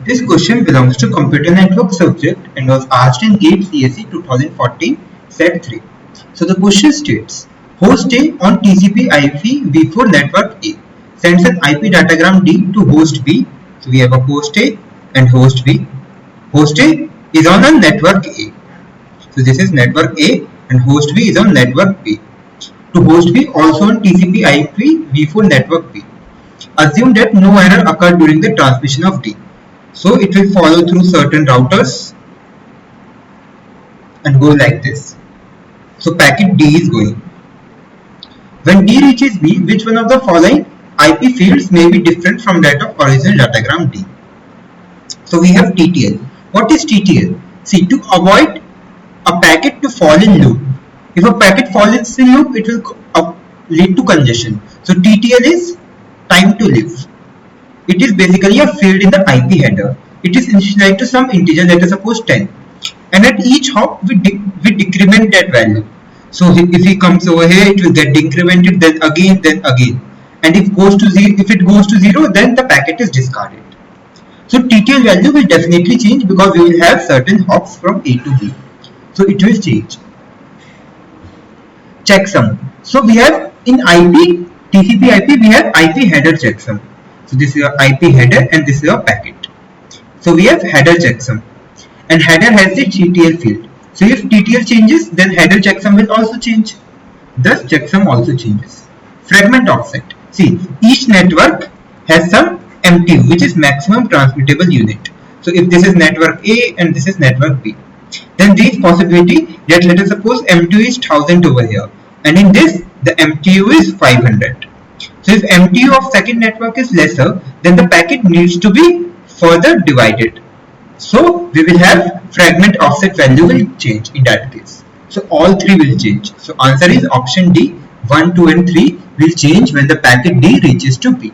This question belongs to Computer Network subject and was asked in GATE CSE 2014 Set 3. So the question states, host A on TCP/IP v4 network A sends an IP datagram D to host B. So we have a host A and host B. Host A is on a network A. So this is network A and host B is on network B. To host B also on TCP/IP v4 network B. Assume that no error occurred during the transmission of D. So it will follow through certain routers and go like this. So packet D is going. When D reaches B, which one of the following IP fields may be different from that of original datagram D? So we have TTL. What is TTL? See, to avoid a packet to fall in loop. If a packet falls in loop, it will lead to congestion. So TTL is time to live. It is basically a field in the IP header. It is initialized to some integer, let us suppose 10. And at each hop, we decrement that value. So if he comes over here, it will get decremented, then again, And if it goes to 0, then the packet is discarded. So TTL value will definitely change because we will have certain hops from A to B. So it will change. Checksum. So we have in IP, TCP/IP, we have IP header checksum. So this is your IP header and this is your packet. So we have header checksum. And header has the TTL field. So if TTL changes, then header checksum will also change. Thus checksum also changes. Fragment offset. See, each network has some MTU, which is maximum transmittable unit. So if this is network A and this is network B, then there is possibility that let us suppose MTU is 1000 over here, and in this the MTU is 500. So if MTU of second network is lesser, then the packet needs to be further divided. So we will have fragment offset value will change in that case. So all three will change. So answer is option D, 1, 2 and 3 will change when the packet D reaches to B.